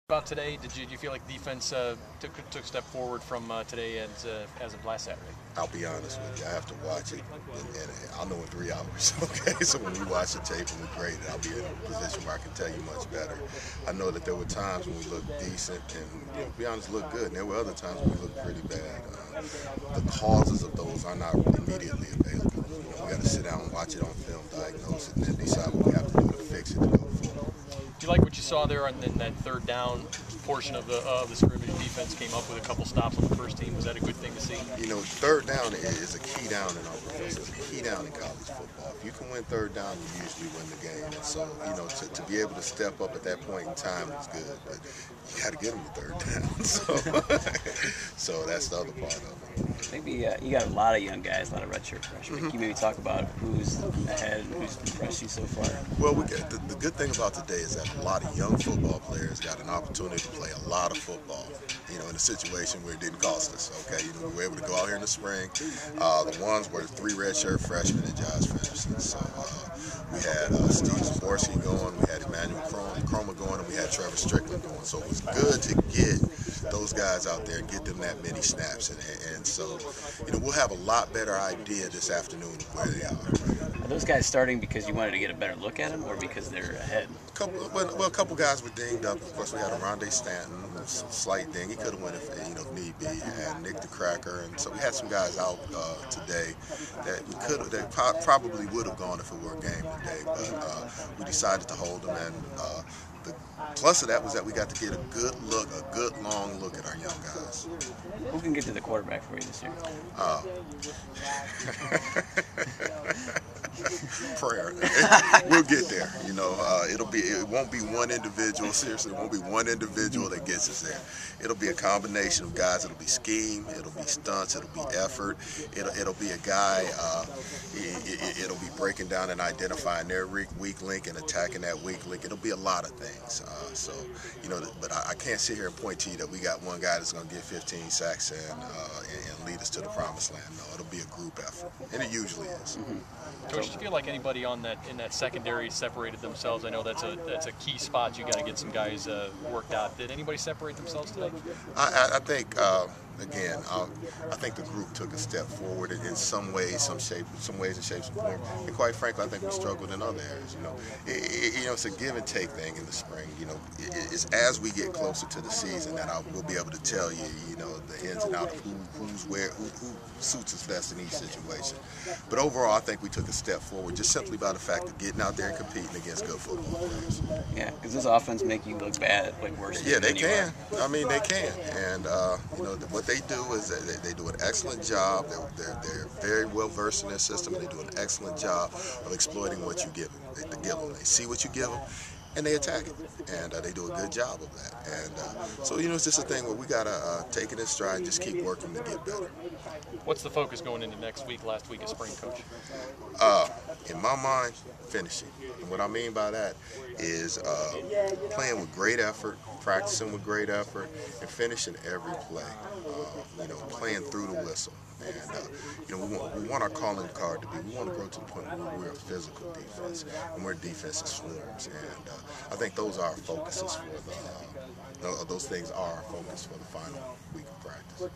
About today, did you feel like defense took a step forward from today as of last Saturday? I'll be honest with you, I have to watch it, and I'll know in 3 hours. Okay, so when we watch the tape and we grade it, I'll be in a position where I can tell you much better. I know that there were times when we looked decent and, to be honest, looked good, and there were other times when we looked pretty bad. The causes of those are not immediately available. We got to sit down and watch it on film, diagnose it, and then decide what we have to do to fix it to go forward. Do you like what you saw there in that third down portion of the scrimmage? Defense came up with a couple stops on the first team. Was that a good thing to see? Third down is a key down in our profession. It's a key down in college football. If you can win third down, you usually win the game. And so, to be able to step up at that point in time is good. But you got to get them to third down. So that's the other part of it. Maybe you got a lot of young guys, a lot of redshirt freshmen. Can you maybe talk about who's ahead and who's impressed you so far? Well, the good thing about today is that a lot of young football players got an opportunity to play a lot of football, in a situation where it didn't cost us, okay? We were able to go out here in the spring. The ones were 3 redshirt freshmen and Josh Fenderson. So we had Steve Zaborski going, we had Emmanuel Chroma going, and we had Trevor Strickland going. So it was good to get those guys out there and get them that many snaps. And so, we'll have a lot better idea this afternoon of where they are. Are those guys starting because you wanted to get a better look at them, or because they're ahead? A couple guys were dinged up. Of course, we had Rondé Stanton, a slight ding. He could have went if need be. And Nick the Cracker, and so we had some guys out today that probably would have gone if it were a game today. But we decided to hold them, and the plus of that was that we got to get a good long look at our young guys. Who can get to the quarterback for you this year? Prayer. We'll get there. It won't be one individual. Seriously, it won't be one individual that gets us there. It'll be a combination of guys. It'll be scheme. It'll be stunts. It'll be effort. It'll be a guy. It'll be breaking down and identifying their weak link and attacking that weak link. It'll be a lot of things. But I can't sit here and point to you that we got one guy that's going to get 15 sacks and lead us to the promised land. No, it'll be a group effort, and it usually is. Coach, do you feel like anybody in that secondary separated themselves? I know that's a key spot. You got to get some guys worked out. Did anybody separate themselves today? I think. Again, I think the group took a step forward in some ways, some ways and shapes and forms. And quite frankly, I think we struggled in other areas. It's a give and take thing in the spring. It's as we get closer to the season that I will be able to tell you, the ins and outs of who suits us best in each situation. But overall, I think we took a step forward just simply by the fact of getting out there and competing against good football players. Yeah, because this offense make you look bad, like worse. Yeah, they can. I mean, they can. And what they do is they do an excellent job. They're very well versed in their system, and they do an excellent job of exploiting what you give them. They see what you give them, and they attack it, and they do a good job of that. And so it's just a thing where we gotta take it in stride and just keep working to get better. What's the focus going into next week, last week of spring, Coach? In my mind, finishing. And what I mean by that is playing with great effort, practicing with great effort, and finishing every play. Playing through the whistle. And we want our calling card to be. We want to grow to the point where we're a physical defense and we're defensive swarms. And I think those are our focuses for those things are our focus for the final week of practice.